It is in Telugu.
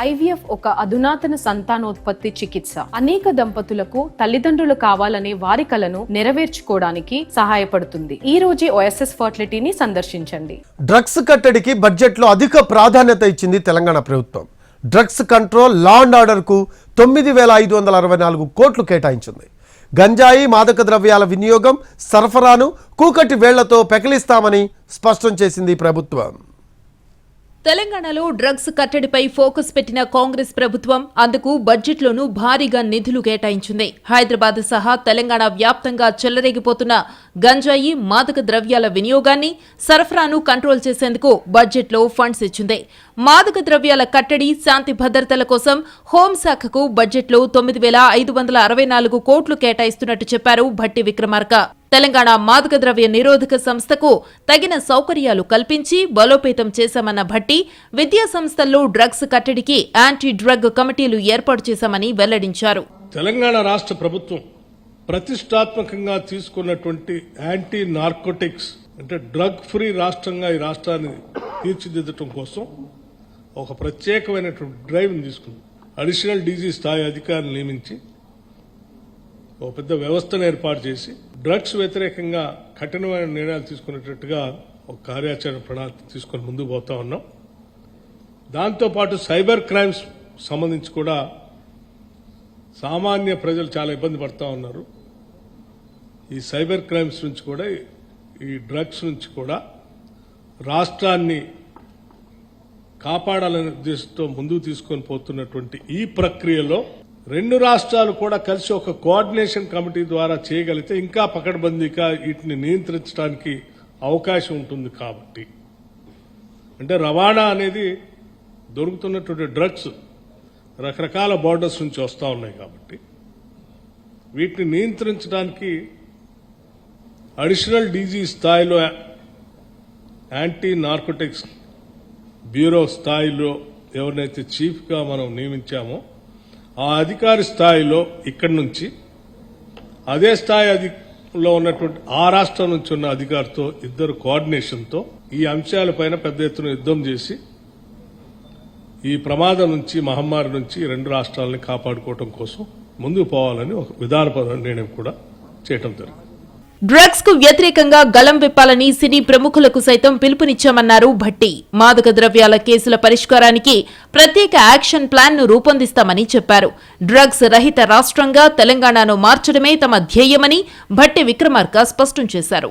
IVF ఒక అధునాతన సంతానోత్పత్తి చికిత్స. అనేక దంపతులకు తల్లిదండ్రులు కావాలనే వారి కలను నెరవేర్చుకోవడానికి సహాయపడుతుంది. ఈ రోజే OSS ఫర్టిలిటీని సందర్శించండి. డ్రగ్స్ కట్టడికి బడ్జెట్ లో అధిక ప్రాధాన్యత ఇచ్చింది తెలంగాణ ప్రభుత్వం. Drugs control, law and order కు 9,564 కోట్లు కేటాయించింది. గంజాయి, మాదక ద్రవ్యాల వినియోగం, సరఫరాను కూకటి వేళ్లతో పెకిలిస్తామని స్పష్టం చేసింది ప్రభుత్వం. తెలంగాణలో డ్రగ్స్ కట్టడిపై ఫోకస్ పెట్టిన కాంగ్రెస్ ప్రభుత్వం అందుకు బడ్జెట్లోనూ భారీగా నిధులు కేటాయించింది. హైదరాబాద్ సహా తెలంగాణ వ్యాప్తంగా చెలరేగిపోతున్న గంజాయి, మాదక ద్రవ్యాల వినియోగాన్ని, సరఫరాను కంట్రోల్ చేసేందుకు బడ్జెట్లో ఫండ్స్ ఇచ్చింది. మాదక ద్రవ్యాల కట్టడి, శాంతి భద్రతల కోసం హోంశాఖకు బడ్జెట్లో 9,564 కోట్లు కేటాయిస్తున్నట్టు చెప్పారు భట్టి విక్రమార్క. తెలంగాణ మాదక ద్రవ్య నిరోధక సంస్థకు తగిన సౌకర్యాలు కల్పించి బలోపేతం చేశామన్న భట్టి, విద్యా సంస్థల్లో డ్రగ్స్ కట్టడికి యాంటీ డ్రగ్ కమిటీలు ఏర్పాటు చేశామని వెల్లడించారు. తెలంగాణ రాష్ట్ర ప్రభుత్వం ప్రతిష్టాత్మకంగా తీసుకున్నటువంటి యాంటీ నార్కోటిక్స్ అంటే డ్రగ్ ఫ్రీ రాష్ట్రంగా ఈ రాష్ట్రాన్ని తీర్చిదిద్దడం కోసం ఒక ప్రత్యేకమైనటువంటి డ్రైవ్ తీసుకుంది. అడిషనల్ డీజీ స్థాయి అధికారులు నియమించి ఒక పెద్ద వ్యవస్థను ఏర్పాటు చేసి డ్రగ్స్ వ్యతిరేకంగా కఠినమైన నిర్ణయాలు తీసుకునేటట్టుగా ఒక కార్యాచరణ ప్రణాళిక తీసుకొని ముందుకు పోతా ఉన్నాం. దాంతోపాటు సైబర్ క్రైమ్స్ సంబంధించి కూడా సామాన్య ప్రజలు చాలా ఇబ్బంది పడుతూ ఉన్నారు. ఈ సైబర్ క్రైమ్స్ నుంచి కూడా, ఈ డ్రగ్స్ నుంచి కూడా రాష్ట్రాన్ని కాపాడాలనే ఉద్దేశంతో ముందుకు తీసుకొని పోతున్నటువంటి ఈ ప్రక్రియలో రెండు రాష్ట్రాలు కూడా కలిసి ఒక కోఆర్డినేషన్ కమిటీ ద్వారా చేయగలిగితే ఇంకా పకడ్బందీగా వీటిని నియంత్రించడానికి అవకాశం ఉంటుంది. కాబట్టి అంటే రవాణా అనేది దొరుకుతున్నటువంటి డ్రగ్స్ రకరకాల బోర్డర్స్ నుంచి వస్తూ ఉన్నాయి. కాబట్టి వీటిని నియంత్రించడానికి అడిషనల్ డీజీ స్థాయిలో యాంటీ నార్కోటిక్స్ బ్యూరో స్థాయిలో ఎవరినైతే చీఫ్గా మనం నియమించామో ఆ అధికారి స్థాయిలో ఇక్కడి నుంచి అదే స్థాయిలో ఉన్నటువంటి ఆ రాష్ట్రం నుంచి ఉన్న అధికారితో ఇద్దరు కోఆర్డినేషన్తో ఈ అంశాలపైన పెద్ద ఎత్తున యుద్ధం చేసి ఈ ప్రమాదం నుంచి, మహమ్మారి నుంచి రెండు రాష్ట్రాలని కాపాడుకోవడం కోసం ముందుకు పోవాలని ఒక విధానపరమైన నిర్ణయం కూడా చేయడం జరిగింది. డ్రగ్స్ కు వ్యతిరేకంగా గళం విప్పాలని సినీ ప్రముఖులకు సైతం పిలుపునిచ్చామన్నారు భట్టి. మాదక ద్రవ్యాల కేసుల పరిష్కారానికి ప్రత్యేక యాక్షన్ ప్లాన్ ను రూపొందిస్తామని చెప్పారు. డ్రగ్స్ రహిత రాష్ట్రంగా తెలంగాణను మార్చడమే తమ ధ్యేయమని భట్టి విక్రమార్క స్పష్టం చేశారు.